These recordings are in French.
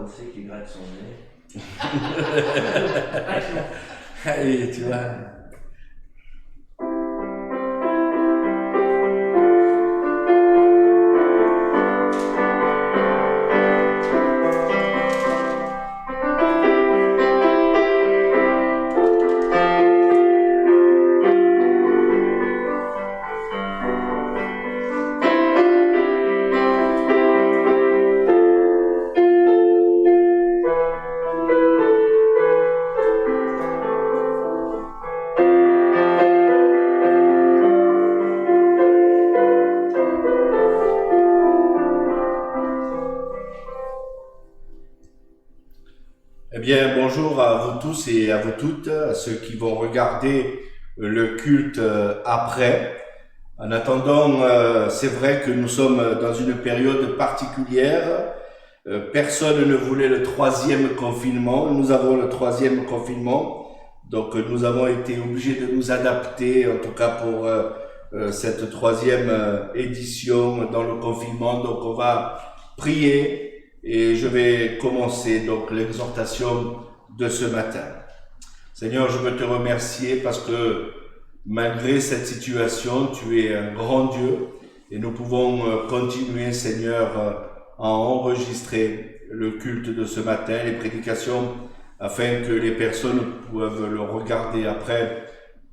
français qui gratte son nez. Allez, tu vois. Eh bien, bonjour à vous tous et à vous toutes, à ceux qui vont regarder le culte après. En attendant, c'est vrai que nous sommes dans une période particulière. Personne ne voulait le troisième confinement. Nous avons le troisième confinement. Donc, nous avons été obligés de nous adapter, en tout cas pour cette troisième édition dans le confinement. Donc, on va prier. Et je vais commencer donc l'exhortation de ce matin. Seigneur, je veux te remercier parce que malgré cette situation, tu es un grand Dieu et nous pouvons continuer, Seigneur, à enregistrer le culte de ce matin, les prédications, afin que les personnes peuvent le regarder après,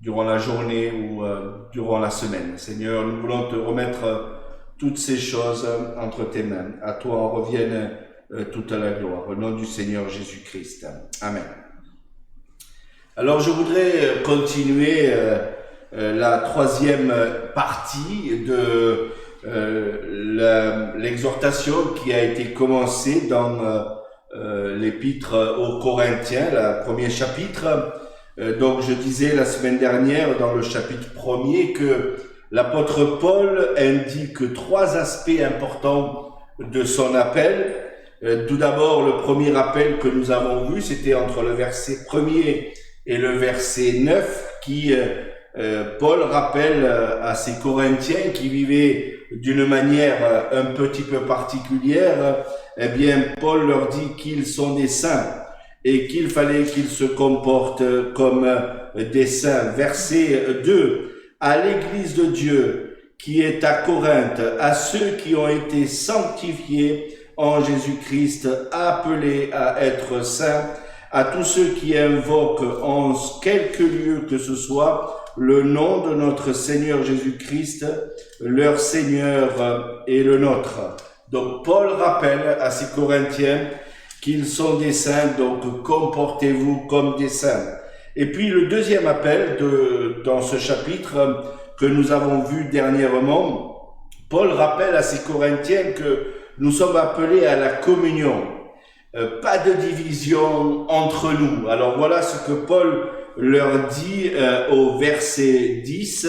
durant la journée ou durant la semaine. Seigneur, nous voulons te remettre toutes ces choses entre tes mains. À toi en revienne toute la gloire. Au nom du Seigneur Jésus-Christ. Amen. Alors je voudrais continuer la troisième partie de l'exhortation qui a été commencée dans l'épître aux Corinthiens, le premier chapitre. Donc je disais la semaine dernière dans le chapitre 1er que l'apôtre Paul indique trois aspects importants de son appel. Tout d'abord, le premier appel que nous avons vu, c'était entre le verset 1er et le verset 9, qui Paul rappelle à ces Corinthiens qui vivaient d'une manière un petit peu particulière. Eh bien, Paul leur dit qu'ils sont des saints et qu'il fallait qu'ils se comportent comme des saints. Verset 2. À l'Église de Dieu qui est à Corinthe, à ceux qui ont été sanctifiés en Jésus-Christ, appelés à être saints, à tous ceux qui invoquent en quelque lieu que ce soit le nom de notre Seigneur Jésus-Christ, leur Seigneur et le nôtre. Donc Paul rappelle à ces Corinthiens qu'ils sont des saints, donc comportez-vous comme des saints. Et puis le deuxième appel dans ce chapitre que nous avons vu dernièrement, Paul rappelle à ces Corinthiens que nous sommes appelés à la communion, pas de division entre nous. Alors voilà ce que Paul leur dit au verset 10,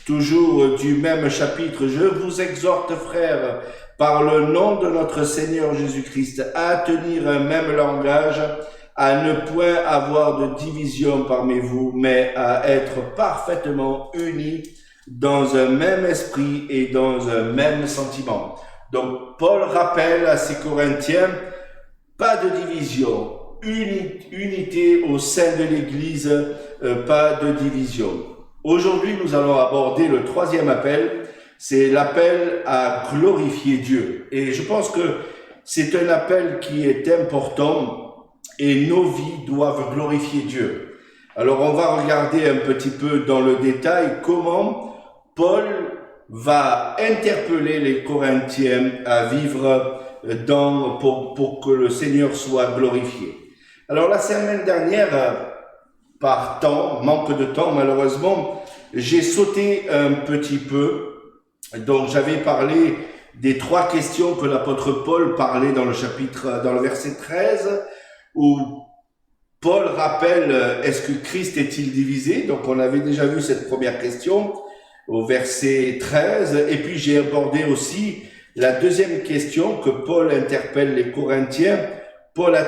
toujours du même chapitre. Je vous exhorte, frères, par le nom de notre Seigneur Jésus-Christ, à tenir un même langage, à ne point avoir de division parmi vous, mais à être parfaitement unis dans un même esprit et dans un même sentiment. Donc, Paul rappelle à ces Corinthiens, pas de division, unité au sein de l'Église, pas de division. Aujourd'hui, nous allons aborder le troisième appel, c'est l'appel à glorifier Dieu. Et je pense que c'est un appel qui est important et nos vies doivent glorifier Dieu. Alors, on va regarder un petit peu dans le détail comment Paul va interpeller les Corinthiens à vivre pour que le Seigneur soit glorifié. Alors la semaine dernière, par manque de temps malheureusement, j'ai sauté un petit peu. Donc j'avais parlé des trois questions que l'apôtre Paul parlait dans le verset 13, où Paul rappelle, est-ce que Christ est-il divisé? Donc on avait déjà vu cette première question au verset 13, et puis j'ai abordé aussi la deuxième question que Paul interpelle les Corinthiens. Paul a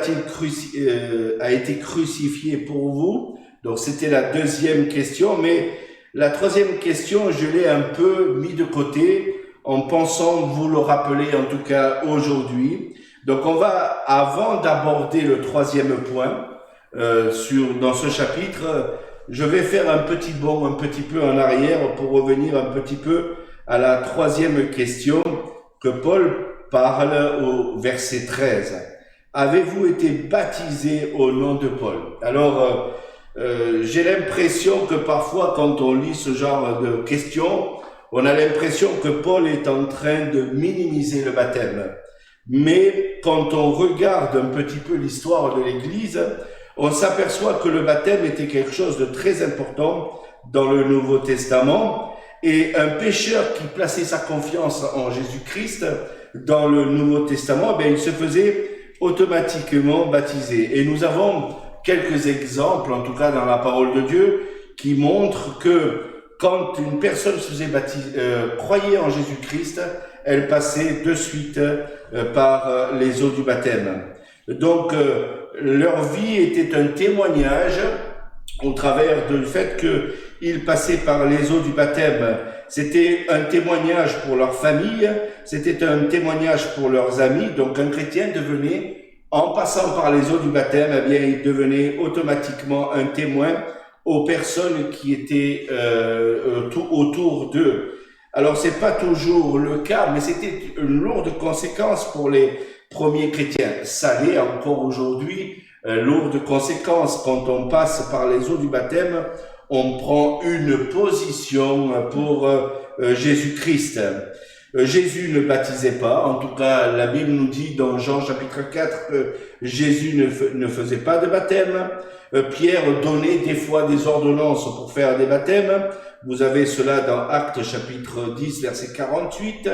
été crucifié pour vous? Donc c'était la deuxième question, mais la troisième question, je l'ai un peu mis de côté en pensant vous le rappeler en tout cas aujourd'hui. Donc on va, avant d'aborder le troisième point, dans ce chapitre, je vais faire un petit bond un petit peu en arrière pour revenir un petit peu à la troisième question que Paul parle au verset 13. Avez-vous été baptisé au nom de Paul? Alors, j'ai l'impression que parfois, quand on lit ce genre de questions, on a l'impression que Paul est en train de minimiser le baptême. Mais quand on regarde un petit peu l'histoire de l'Église, on s'aperçoit que le baptême était quelque chose de très important dans le Nouveau Testament. Et un pécheur qui plaçait sa confiance en Jésus-Christ dans le Nouveau Testament, ben, il se faisait automatiquement baptiser. Et nous avons quelques exemples, en tout cas dans la parole de Dieu, qui montrent que quand une personne se faisait croyait en Jésus-Christ, elle passait de suite par les eaux du baptême. Donc, leur vie était un témoignage au travers du fait qu'ils passaient par les eaux du baptême. C'était un témoignage pour leur famille, c'était un témoignage pour leurs amis. Donc, un chrétien devenait, en passant par les eaux du baptême, eh bien, il devenait automatiquement un témoin aux personnes qui étaient autour d'eux. Alors, c'est pas toujours le cas, mais c'était une lourde conséquence pour les premiers chrétiens. Ça l'est encore aujourd'hui, lourde conséquence. Quand on passe par les eaux du baptême, on prend une position pour Jésus-Christ. Jésus ne baptisait pas, en tout cas la Bible nous dit dans Jean chapitre 4 que Jésus ne faisait pas de baptême. Pierre donnait des fois des ordonnances pour faire des baptêmes. Vous avez cela dans Actes chapitre 10 verset 48.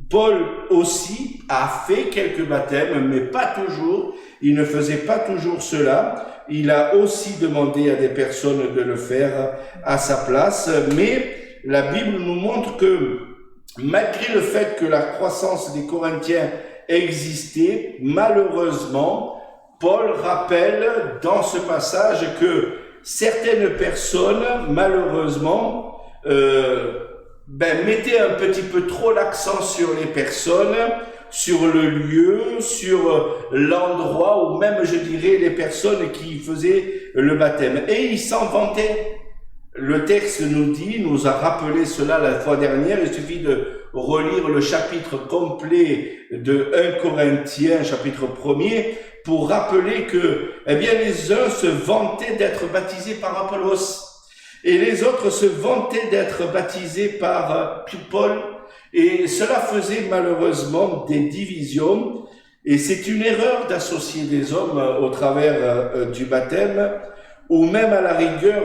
Paul aussi a fait quelques baptêmes, mais pas toujours. Il ne faisait pas toujours cela. Il a aussi demandé à des personnes de le faire à sa place. Mais la Bible nous montre que malgré le fait que la croissance des Corinthiens existait, malheureusement, Paul rappelle dans ce passage que certaines personnes, malheureusement, mettaient un petit peu trop l'accent sur les personnes, sur le lieu, sur l'endroit, ou même, je dirais, les personnes qui faisaient le baptême. Et ils s'en vantaient. Le texte nous a rappelé cela la fois dernière. Il suffit de relire le chapitre complet de 1 Corinthiens, chapitre 1er, pour rappeler que, eh bien, les uns se vantaient d'être baptisés par Apollos, et les autres se vantaient d'être baptisés par Paul, et cela faisait malheureusement des divisions, et c'est une erreur d'associer des hommes au travers du baptême, ou même à la rigueur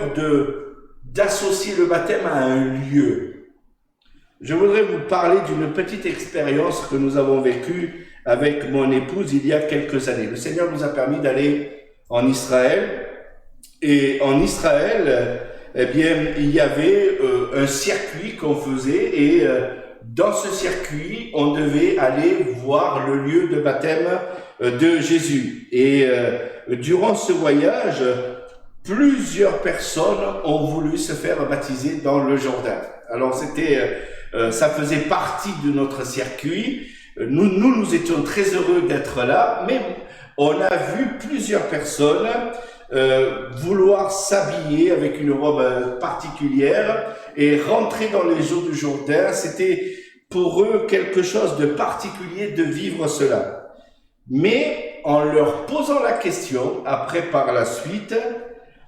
d'associer le baptême à un lieu. Je voudrais vous parler d'une petite expérience que nous avons vécue avec mon épouse il y a quelques années. Le Seigneur nous a permis d'aller en Israël, et en Israël, eh bien, il y avait un circuit qu'on faisait, et dans ce circuit, on devait aller voir le lieu de baptême de Jésus. Et durant ce voyage, plusieurs personnes ont voulu se faire baptiser dans le Jourdain. Alors ça faisait partie de notre circuit. Nous étions très heureux d'être là, mais on a vu plusieurs personnes vouloir s'habiller avec une robe particulière et rentrer dans les eaux du Jourdain. C'était pour eux quelque chose de particulier de vivre cela. Mais en leur posant la question, après par la suite,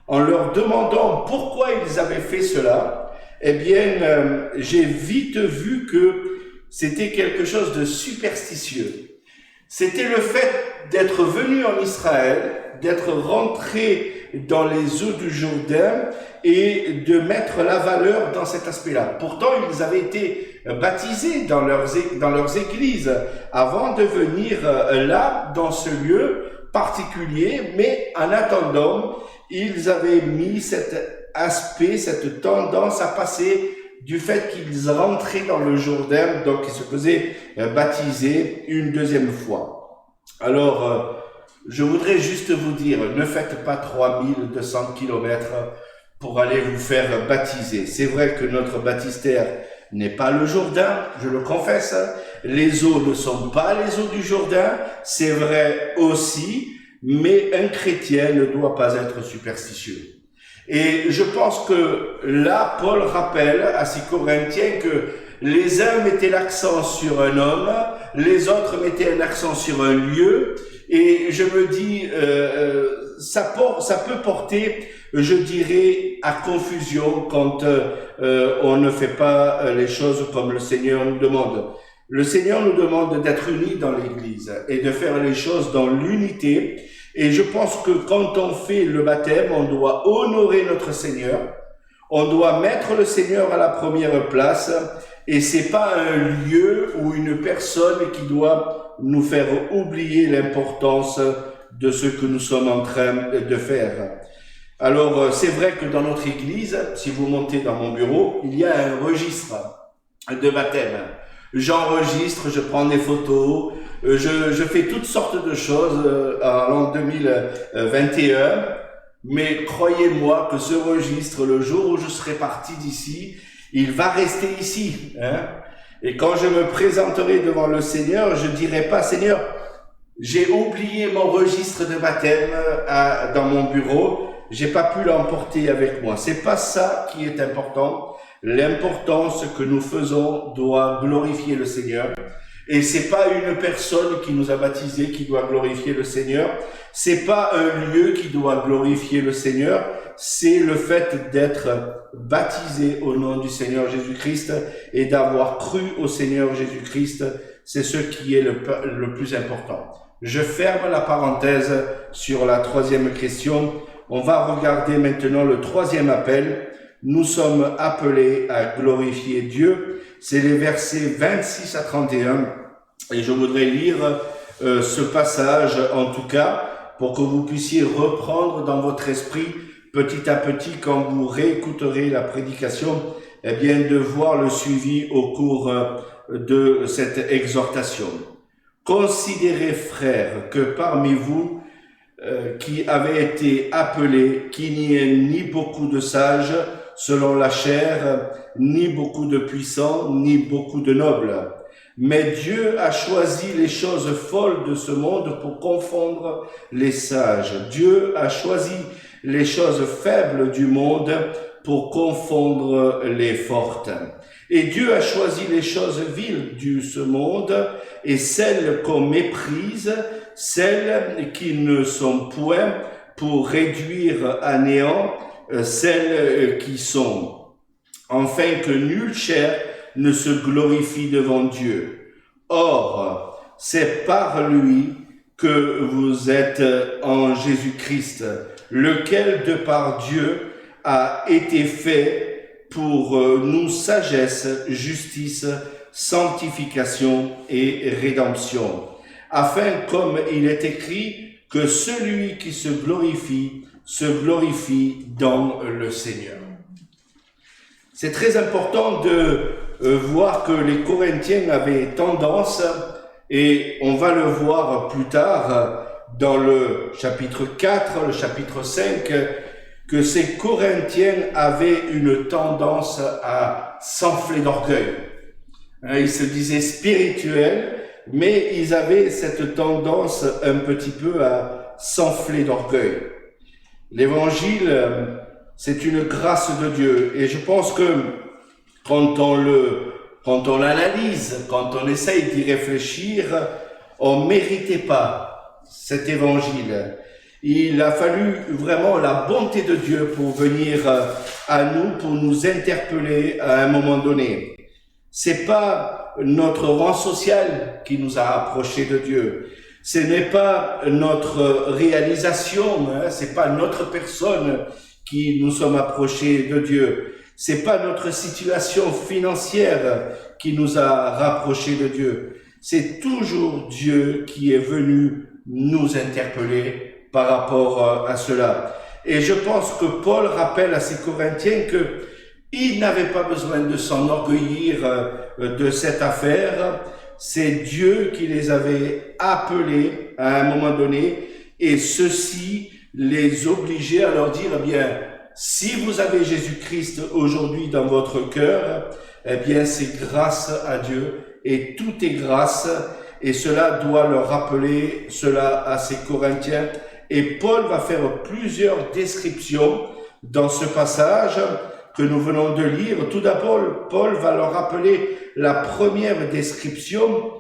en leur demandant pourquoi ils avaient fait cela, eh bien, j'ai vite vu que c'était quelque chose de superstitieux. C'était le fait d'être venu en Israël, d'être rentré dans les eaux du Jourdain et de mettre la valeur dans cet aspect-là. Pourtant, ils avaient été baptisés dans leurs églises avant de venir là, dans ce lieu particulier, mais en attendant, ils avaient mis cet aspect, cette tendance à passer du fait qu'ils rentraient dans le Jourdain, donc ils se faisaient baptiser une deuxième fois. Alors, je voudrais juste vous dire, ne faites pas 3200 kilomètres pour aller vous faire baptiser. C'est vrai que notre baptistère n'est pas le Jourdain, je le confesse, les eaux ne sont pas les eaux du Jourdain, c'est vrai aussi, mais un chrétien ne doit pas être superstitieux. Et je pense que là, Paul rappelle à ces Corinthiens que les uns mettaient l'accent sur un homme, les autres mettaient un accent sur un lieu, et je me dis, ça peut porter, je dirais, à confusion quand on ne fait pas les choses comme le Seigneur nous demande. Le Seigneur nous demande d'être unis dans l'Église et de faire les choses dans l'unité. Et je pense que quand on fait le baptême, on doit honorer notre Seigneur, on doit mettre le Seigneur à la première place, et c'est pas un lieu ou une personne qui doit nous faire oublier l'importance de ce que nous sommes en train de faire. Alors, c'est vrai que dans notre église, si vous montez dans mon bureau, il y a un registre de baptême. J'enregistre, je prends des photos, je fais toutes sortes de choses en l'an 2021, mais croyez-moi que ce registre, le jour où je serai parti d'ici, il va rester ici. Et quand je me présenterai devant le Seigneur, je dirai pas, Seigneur, j'ai oublié mon registre de baptême dans mon bureau, j'ai pas pu l'emporter avec moi. C'est pas ça qui est important. L'important, ce que nous faisons doit glorifier le Seigneur. Et c'est pas une personne qui nous a baptisés qui doit glorifier le Seigneur. C'est pas un lieu qui doit glorifier le Seigneur. C'est le fait d'être baptisé au nom du Seigneur Jésus-Christ et d'avoir cru au Seigneur Jésus-Christ. C'est ce qui est le plus important. Je ferme la parenthèse sur la troisième question. On va regarder maintenant le troisième appel. Nous sommes appelés à glorifier Dieu. C'est les versets 26 à 31. Et je voudrais lire ce passage, en tout cas, pour que vous puissiez reprendre dans votre esprit, petit à petit, quand vous réécouterez la prédication, eh bien, de voir le suivi au cours de cette exhortation. Considérez, frères, que parmi vous, qui avez été appelés, qu'il n'y ait ni beaucoup de sages, selon la chair, ni beaucoup de puissants, ni beaucoup de nobles. Mais Dieu a choisi les choses folles de ce monde pour confondre les sages. Dieu a choisi les choses faibles du monde pour confondre les fortes. Et Dieu a choisi les choses viles de ce monde et celles qu'on méprise, celles qui ne sont point, pour réduire à néant celles qui sont, afin que nulle chair ne se glorifie devant Dieu. Or, c'est par lui que vous êtes en Jésus-Christ, lequel de par Dieu a été fait pour nous sagesse, justice, sanctification et rédemption, afin, comme il est écrit, que celui qui se glorifie dans le Seigneur. C'est très important de voir que les Corinthiens avaient tendance, et on va le voir plus tard dans le chapitre 4, le chapitre 5, que ces Corinthiens avaient une tendance à s'enfler d'orgueil. Ils se disaient spirituels, mais ils avaient cette tendance un petit peu à s'enfler d'orgueil. L'évangile, c'est une grâce de Dieu, et je pense que quand on l'analyse, quand on essaye d'y réfléchir, on méritait pas cet évangile. Il a fallu vraiment la bonté de Dieu pour venir à nous, pour nous interpeller à un moment donné. C'est pas notre rang social qui nous a rapprochés de Dieu. Ce n'est pas notre réalisation, c'est pas notre personne qui nous sommes approchés de Dieu. C'est pas notre situation financière qui nous a rapprochés de Dieu. C'est toujours Dieu qui est venu nous interpeller par rapport à cela. Et je pense que Paul rappelle à ces Corinthiens que ils n'avaient pas besoin de s'enorgueillir de cette affaire. C'est Dieu qui les avait appelés à un moment donné, et ceci les obligeait à leur dire, eh bien, si vous avez Jésus-Christ aujourd'hui dans votre cœur, eh bien, c'est grâce à Dieu et tout est grâce, et cela doit leur rappeler cela à ces Corinthiens. Et Paul va faire plusieurs descriptions dans ce passage que nous venons de lire. Tout d'abord, Paul va leur rappeler la première description.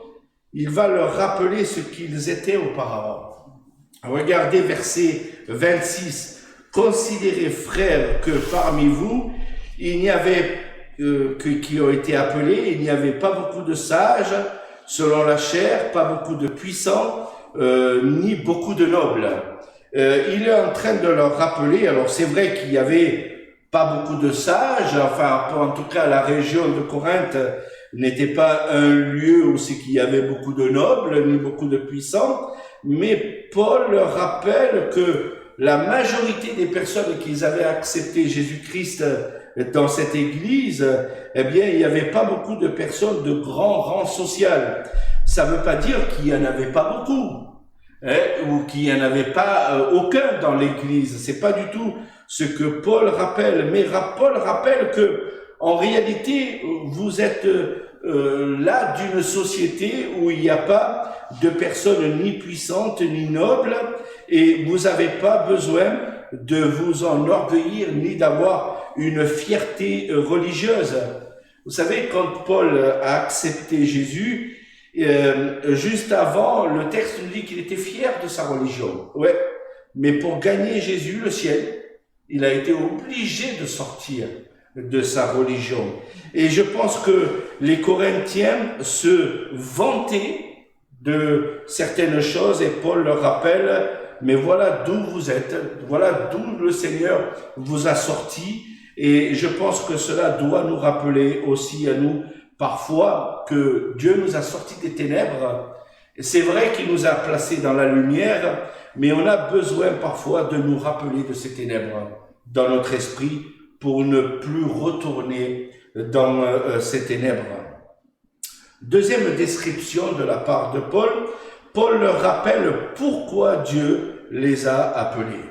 Il va leur rappeler ce qu'ils étaient auparavant. Regardez verset 26. Considérez, frères, que parmi vous, il n'y avait qui ont été appelés, il n'y avait pas beaucoup de sages selon la chair, pas beaucoup de puissants, ni beaucoup de nobles. Il est en train de leur rappeler, alors c'est vrai qu'il y avait pas beaucoup de sages, enfin en tout cas la région de Corinthe n'était pas un lieu où c'est qu'il y avait beaucoup de nobles, ni beaucoup de puissants, mais Paul leur rappelle que la majorité des personnes qui avaient accepté Jésus-Christ dans cette église, eh bien, il n'y avait pas beaucoup de personnes de grand rang social. Ça ne veut pas dire qu'il n'y en avait pas beaucoup, ou qu'il n'y en avait pas aucun dans l'église. C'est pas du tout ce que Paul rappelle. Mais Paul rappelle que, en réalité, vous êtes là d'une société où il n'y a pas de personnes ni puissantes ni nobles, et vous n'avez pas besoin de vous enorgueillir ni d'avoir une fierté religieuse. Vous savez, quand Paul a accepté Jésus, juste avant, le texte nous dit qu'il était fier de sa religion. Ouais, mais pour gagner Jésus, le ciel, il a été obligé de sortir de sa religion. Et je pense que les Corinthiens se vantaient de certaines choses, et Paul leur rappelle, mais voilà d'où vous êtes, voilà d'où le Seigneur vous a sortis. Et je pense que cela doit nous rappeler aussi à nous, parfois, que Dieu nous a sortis des ténèbres. C'est vrai qu'il nous a placés dans la lumière, mais on a besoin parfois de nous rappeler de ces ténèbres dans notre esprit pour ne plus retourner dans ces ténèbres. Deuxième description de la part de Paul, Paul leur rappelle pourquoi Dieu les a appelés.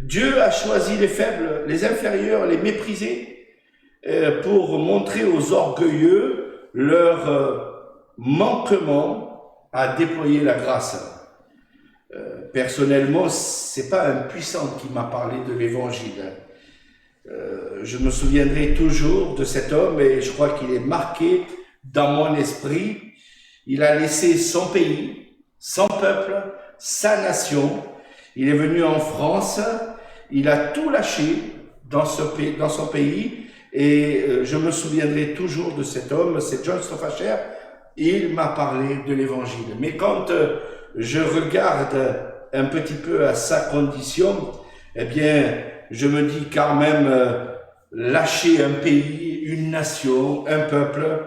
Dieu a choisi les faibles, les inférieurs, les méprisés, pour montrer aux orgueilleux leur manquement à déployer la grâce. Personnellement, c'est pas un puissant qui m'a parlé de l'évangile. Je me souviendrai toujours de cet homme et je crois qu'il est marqué dans mon esprit. Il a laissé son pays, son peuple, sa nation. Il est venu en France, il a tout lâché dans son pays, et je me souviendrai toujours de cet homme, c'est John Stoffacher. Il m'a parlé de l'évangile. Mais quand je regarde un petit peu à sa condition, eh bien, je me dis quand même lâcher un pays, une nation, un peuple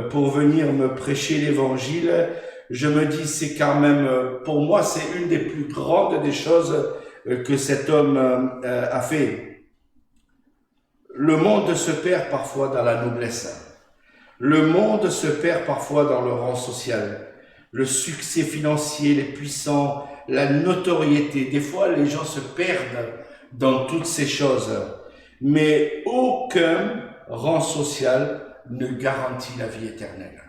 pour venir me prêcher l'évangile, je me dis c'est quand même, pour moi, c'est une des plus grandes des choses que cet homme a fait. Le monde se perd parfois dans la noblesse. Le monde se perd parfois dans le rang social. Le succès financier, les puissants, la notoriété. Des fois, les gens se perdent dans toutes ces choses. Mais aucun rang social ne garantit la vie éternelle.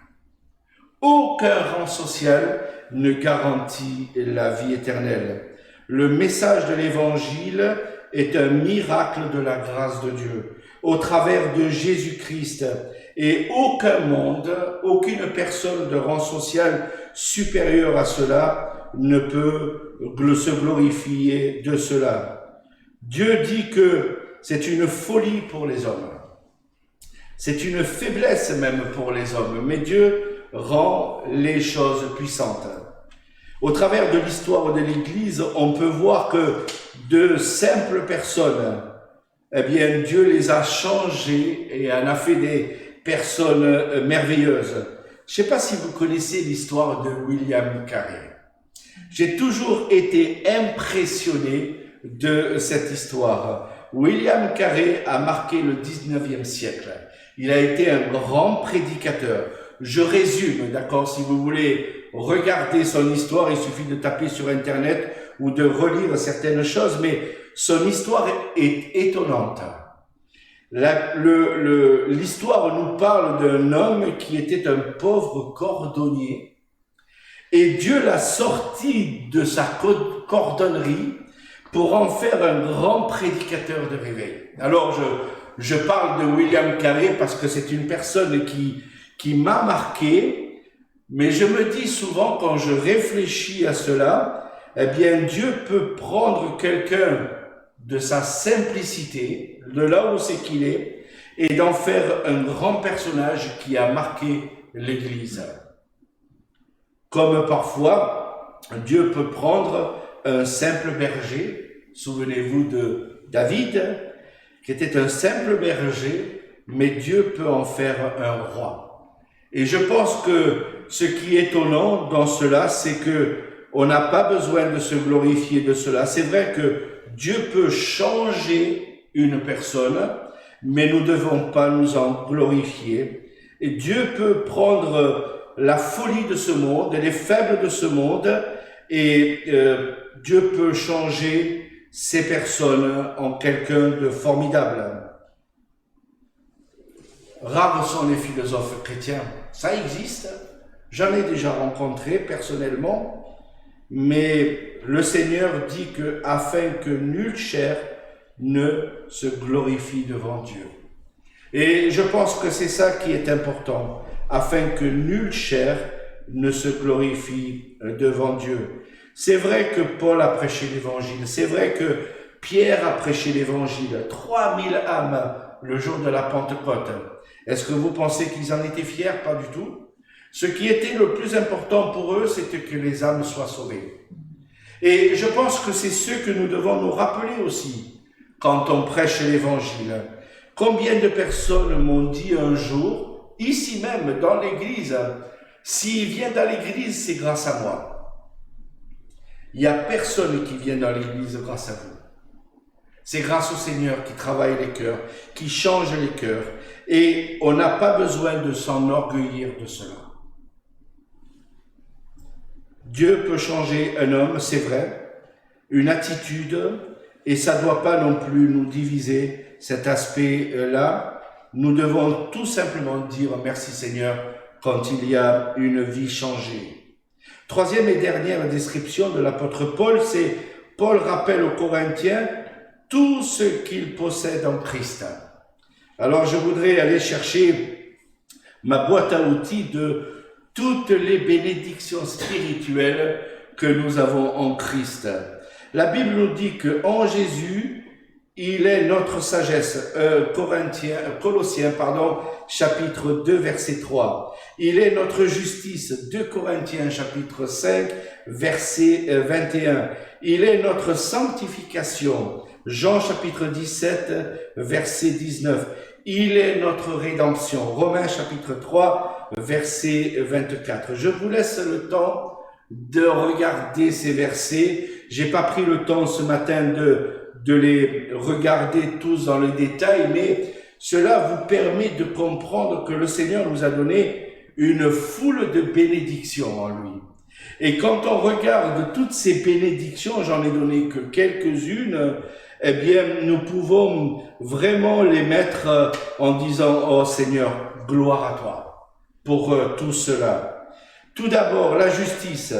Aucun rang social ne garantit la vie éternelle. Le message de l'évangile est un miracle de la grâce de Dieu au travers de Jésus-Christ, et aucun monde, aucune personne de rang social supérieur à cela ne peut se glorifier de cela. Dieu dit que c'est une folie pour les hommes. C'est une faiblesse même pour les hommes, mais Dieu rend les choses puissantes. Au travers de l'histoire de l'Église, on peut voir que de simples personnes, eh bien, Dieu les a changées et en a fait des personnes merveilleuses. Je ne sais pas si vous connaissez l'histoire de William Carey. J'ai toujours été impressionné de cette histoire. William Carey a marqué le 19e siècle. Il a été un grand prédicateur. Je résume, d'accord, si vous voulez regarder son histoire, il suffit de taper sur Internet ou de relire certaines choses, mais son histoire est étonnante. L'histoire nous parle d'un homme qui était un pauvre cordonnier et Dieu l'a sorti de sa cordonnerie pour en faire un grand prédicateur de réveil. Alors, je parle de William Carey parce que c'est une personne qui m'a marqué, mais je me dis souvent quand je réfléchis à cela, eh bien, Dieu peut prendre quelqu'un de sa simplicité, de là où c'est qu'il est, et d'en faire un grand personnage qui a marqué l'Église. Comme parfois, Dieu peut prendre un simple berger. Souvenez-vous de David, qui était un simple berger, mais Dieu peut en faire un roi. Et je pense que ce qui est étonnant dans cela, c'est que on n'a pas besoin de se glorifier de cela. C'est vrai que Dieu peut changer une personne, mais nous ne devons pas nous en glorifier. Et Dieu peut prendre la folie de ce monde, les faibles de ce monde, et Dieu peut changer ces personnes en quelqu'un de formidable. Rares sont les philosophes chrétiens. Ça existe. J'en ai déjà rencontré personnellement. Mais le Seigneur dit que afin que nulle chair ne se glorifie devant Dieu. Et je pense que c'est ça qui est important, afin que nulle chair ne se glorifie devant Dieu. C'est vrai que Paul a prêché l'évangile, c'est vrai que Pierre a prêché l'évangile, 3000 âmes le jour de la Pentecôte. Est-ce que vous pensez qu'ils en étaient fiers? Pas du tout. Ce qui était le plus important pour eux, c'était que les âmes soient sauvées. Et je pense que c'est ce que nous devons nous rappeler aussi quand on prêche l'évangile. Combien de personnes m'ont dit un jour, ici même dans l'église, s'il vient dans l'église, c'est grâce à moi. Il n'y a personne qui vient dans l'église grâce à vous. C'est grâce au Seigneur qui travaille les cœurs, qui change les cœurs. Et on n'a pas besoin de s'enorgueillir de cela. Dieu peut changer un homme, c'est vrai, une attitude, et ça ne doit pas non plus nous diviser cet aspect-là. Nous devons tout simplement dire merci Seigneur quand il y a une vie changée. Troisième et dernière description de l'apôtre Paul, c'est Paul rappelle aux Corinthiens tout ce qu'ils possèdent en Christ. Alors je voudrais aller chercher ma boîte à outils de toutes les bénédictions spirituelles que nous avons en Christ. La Bible nous dit que en Jésus, il est notre sagesse. Colossiens, chapitre 2, verset 3. Il est notre justice. 2 Corinthiens, chapitre 5, verset 21. Il est notre sanctification. Jean, chapitre 17, verset 19. Il est notre rédemption. Romains, chapitre 3, verset 24. Je vous laisse le temps de regarder ces versets. J'ai pas pris le temps ce matin de les regarder tous dans le détail, mais cela vous permet de comprendre que le Seigneur nous a donné une foule de bénédictions en lui. Et quand on regarde toutes ces bénédictions, j'en ai donné que quelques-unes, eh bien, nous pouvons vraiment les mettre en disant « Oh Seigneur, gloire à toi pour tout cela. » Tout d'abord, la justice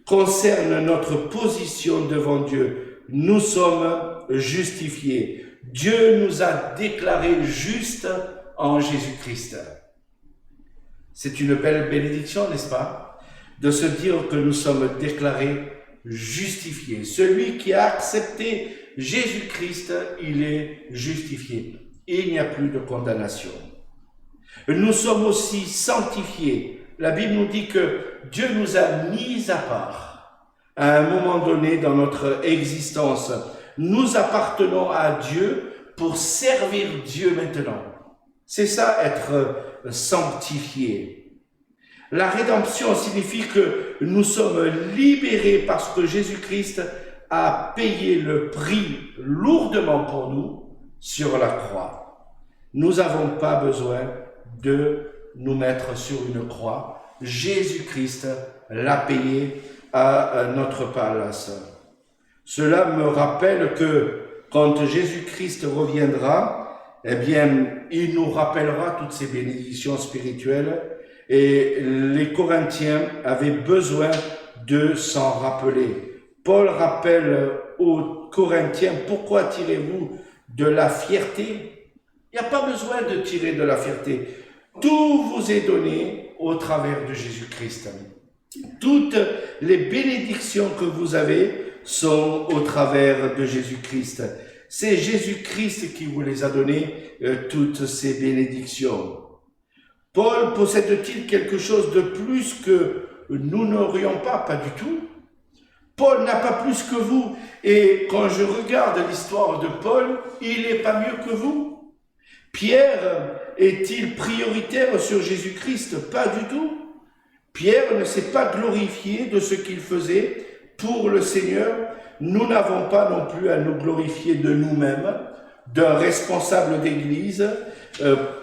concerne notre position devant Dieu. Nous sommes justifiés. Dieu nous a déclarés justes en Jésus-Christ. C'est une belle bénédiction, n'est-ce pas? De se dire que nous sommes déclarés justifiés. Celui qui a accepté Jésus-Christ, il est justifié. Il n'y a plus de condamnation. Nous sommes aussi sanctifiés. La Bible nous dit que Dieu nous a mis à part. À un moment donné dans notre existence, nous appartenons à Dieu pour servir Dieu maintenant. C'est ça, être sanctifié. La rédemption signifie que nous sommes libérés parce que Jésus-Christ a payé le prix lourdement pour nous sur la croix. Nous n'avons pas besoin de nous mettre sur une croix. Jésus-Christ l'a payé à notre place. Cela me rappelle que quand Jésus-Christ reviendra, eh bien, il nous rappellera toutes ces bénédictions spirituelles et les Corinthiens avaient besoin de s'en rappeler. Paul rappelle aux Corinthiens, pourquoi tirez-vous de la fierté? Il n'y a pas besoin de tirer de la fierté. Tout vous est donné au travers de Jésus-Christ. Toutes les bénédictions que vous avez sont au travers de Jésus-Christ. C'est Jésus-Christ qui vous les a données, toutes ces bénédictions. Paul possède-t-il quelque chose de plus que nous n'aurions pas? Pas du tout. Paul n'a pas plus que vous. Et quand je regarde l'histoire de Paul, il n'est pas mieux que vous. Pierre est-il prioritaire sur Jésus-Christ? Pas du tout. Pierre ne s'est pas glorifié de ce qu'il faisait pour le Seigneur. Nous n'avons pas non plus à nous glorifier de nous-mêmes, d'un responsable d'église,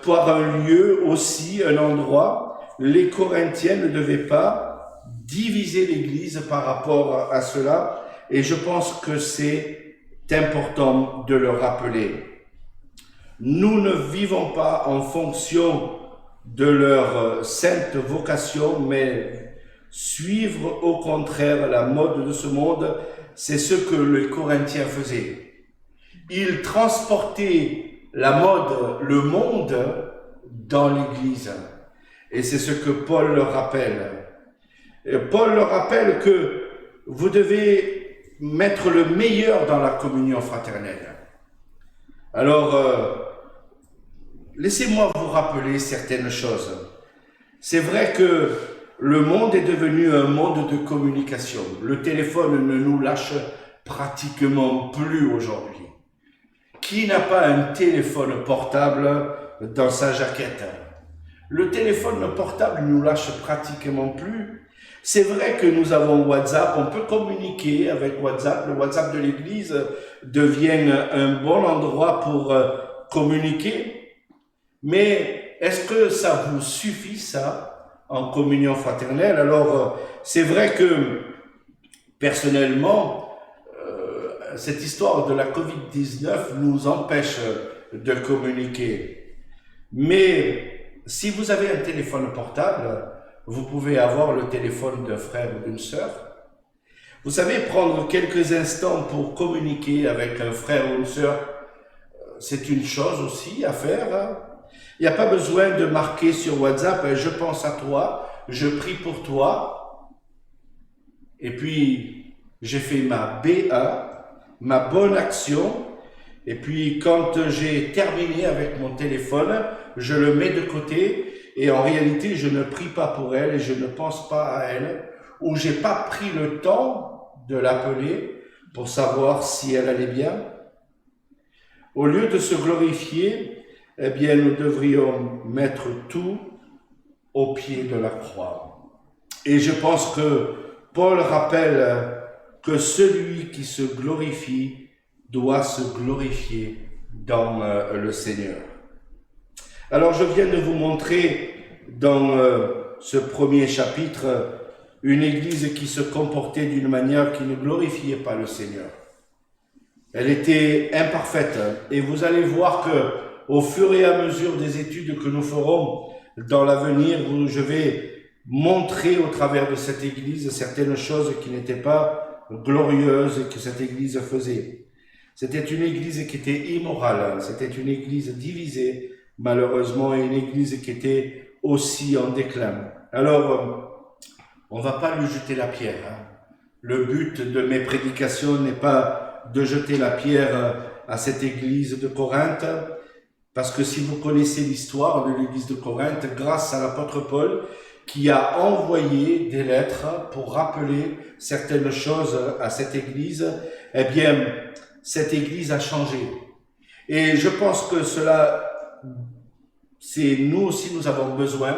par un lieu aussi, un endroit. Les Corinthiens ne devaient pas diviser l'église par rapport à cela, et je pense que c'est important de le rappeler. Nous ne vivons pas en fonction de leur sainte vocation, mais suivre au contraire la mode de ce monde, c'est ce que les Corinthiens faisaient. Ils transportaient la mode, le monde, dans l'Église. Et c'est ce que Paul leur rappelle. Et Paul leur rappelle que vous devez mettre le meilleur dans la communion fraternelle. Alors, laissez-moi vous rappeler certaines choses. C'est vrai que le monde est devenu un monde de communication. Le téléphone ne nous lâche pratiquement plus aujourd'hui. Qui n'a pas un téléphone portable dans sa jaquette? Le téléphone portable ne nous lâche pratiquement plus. C'est vrai que nous avons WhatsApp, on peut communiquer avec WhatsApp. Le WhatsApp de l'Église devient un bon endroit pour communiquer. Mais est-ce que ça vous suffit, ça, en communion fraternelle? Alors, c'est vrai que, personnellement, cette histoire de la Covid-19 nous empêche de communiquer. Mais si vous avez un téléphone portable, vous pouvez avoir le téléphone d'un frère ou d'une sœur. Vous savez, prendre quelques instants pour communiquer avec un frère ou une sœur, c'est une chose aussi à faire. Il n'y a pas besoin de marquer sur WhatsApp « Je pense à toi, je prie pour toi ». Et puis, j'ai fait ma BA, ma bonne action. Et puis, quand j'ai terminé avec mon téléphone, je le mets de côté. Et en réalité, je ne prie pas pour elle et je ne pense pas à elle. Ou j'ai pas pris le temps de l'appeler pour savoir si elle allait bien. Au lieu de se glorifier, eh bien, nous devrions mettre tout au pied de la croix. Et je pense que Paul rappelle que celui qui se glorifie doit se glorifier dans le Seigneur. Alors, je viens de vous montrer dans ce premier chapitre une église qui se comportait d'une manière qui ne glorifiait pas le Seigneur. Elle était imparfaite et vous allez voir que au fur et à mesure des études que nous ferons dans l'avenir, je vais montrer au travers de cette église certaines choses qui n'étaient pas glorieuses et que cette église faisait. C'était une église qui était immorale, c'était une église divisée, malheureusement, et une église qui était aussi en déclin. Alors, on ne va pas lui jeter la pierre. Le but de mes prédications n'est pas de jeter la pierre à cette église de Corinthe, parce que si vous connaissez l'histoire de l'église de Corinthe, grâce à l'apôtre Paul, qui a envoyé des lettres pour rappeler certaines choses à cette église, eh bien, cette église a changé. Et je pense que cela, c'est nous aussi, nous avons besoin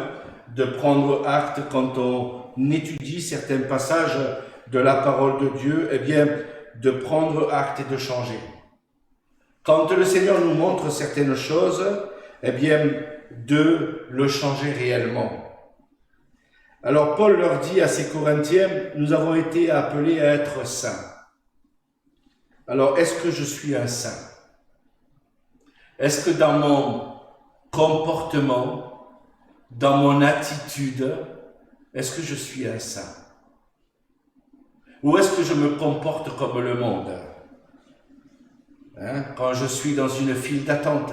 de prendre acte quand on étudie certains passages de la parole de Dieu, eh bien, de prendre acte et de changer. Quand le Seigneur nous montre certaines choses, eh bien, de le changer réellement. Alors Paul leur dit à ces Corinthiens, nous avons été appelés à être saints. Alors, est-ce que je suis un saint? Est-ce que dans mon comportement, dans mon attitude, est-ce que je suis un saint? Ou est-ce que je me comporte comme le monde? Quand je suis dans une file d'attente,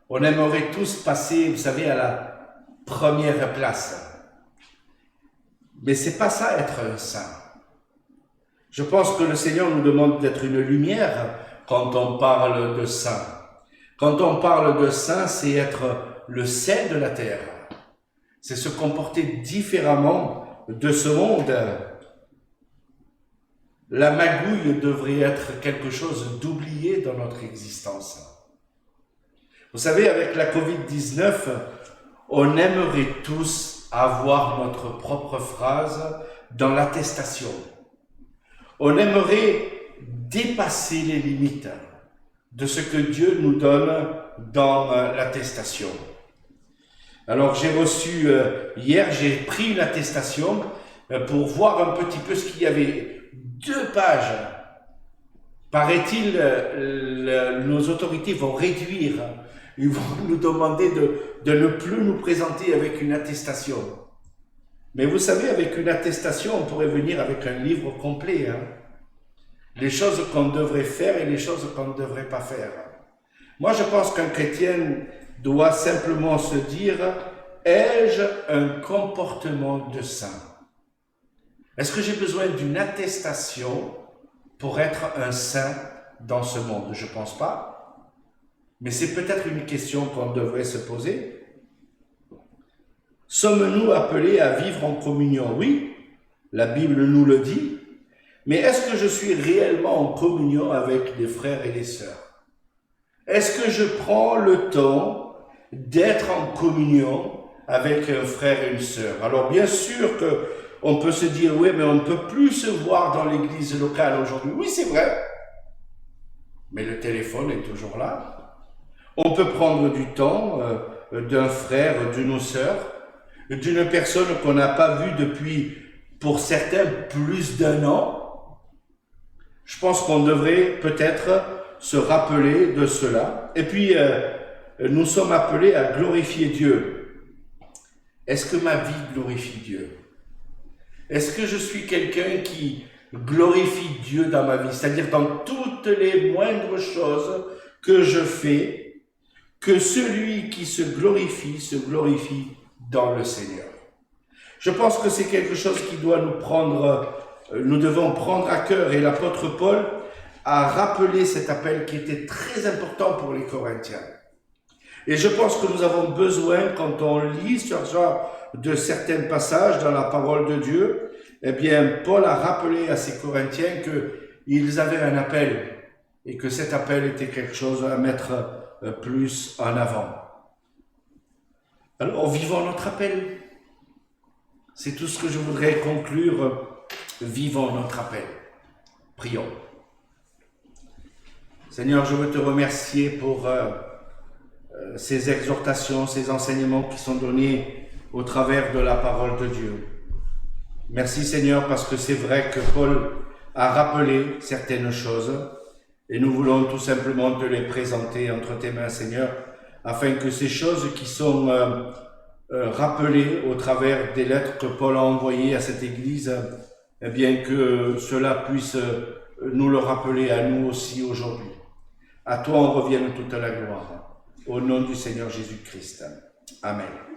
on aimerait tous passer, vous savez, à la première place. Mais c'est pas ça être un saint. Je pense que le Seigneur nous demande d'être une lumière quand on parle de saint. Quand on parle de saint, c'est être le sel de la terre. C'est se comporter différemment de ce monde. La magouille devrait être quelque chose d'oublié dans notre existence. Vous savez, avec la Covid-19, on aimerait tous avoir notre propre phrase dans l'attestation. On aimerait dépasser les limites de ce que Dieu nous donne dans l'attestation. Alors j'ai reçu, hier, j'ai pris une attestation pour voir un petit peu ce qu'il y avait. 2 pages. Paraît-il, nos autorités vont réduire, ils vont nous demander de ne plus nous présenter avec une attestation. Mais vous savez, avec une attestation, on pourrait venir avec un livre complet. Les choses qu'on devrait faire et les choses qu'on ne devrait pas faire. Moi, je pense qu'un chrétien doit simplement se dire, ai-je un comportement de saint? Est-ce que j'ai besoin d'une attestation pour être un saint dans ce monde? Je ne pense pas. Mais c'est peut-être une question qu'on devrait se poser. Sommes-nous appelés à vivre en communion? Oui, la Bible nous le dit. Mais est-ce que je suis réellement en communion avec les frères et les sœurs? Est-ce que je prends le temps d'être en communion avec un frère et une sœur? Alors bien sûr que on peut se dire, oui, mais on ne peut plus se voir dans l'église locale aujourd'hui. Oui, c'est vrai. Mais le téléphone est toujours là. On peut prendre du temps d'un frère, d'une sœur, d'une personne qu'on n'a pas vue depuis, pour certains, plus d'1 an. Je pense qu'on devrait peut-être se rappeler de cela. Et puis, nous sommes appelés à glorifier Dieu. Est-ce que ma vie glorifie Dieu? Est-ce que je suis quelqu'un qui glorifie Dieu dans ma vie? C'est-à-dire dans toutes les moindres choses que je fais, que celui qui se glorifie dans le Seigneur. Je pense que c'est quelque chose qui doit nous devons prendre à cœur. Et l'apôtre Paul a rappelé cet appel qui était très important pour les Corinthiens. Et je pense que nous avons besoin, quand on lit ce genre de certains passages dans la parole de Dieu, eh bien, Paul a rappelé à ces Corinthiens qu'ils avaient un appel et que cet appel était quelque chose à mettre plus en avant. Alors, vivons notre appel. C'est tout ce que je voudrais conclure. Vivons notre appel. Prions. Seigneur, je veux te remercier pour ces exhortations, ces enseignements qui sont donnés au travers de la parole de Dieu. Merci Seigneur, parce que c'est vrai que Paul a rappelé certaines choses et nous voulons tout simplement te les présenter entre tes mains, Seigneur, afin que ces choses qui sont rappelées au travers des lettres que Paul a envoyées à cette Église, eh bien que cela puisse nous le rappeler à nous aussi aujourd'hui. À toi en revienne toute la gloire. Au nom du Seigneur Jésus-Christ. Amen.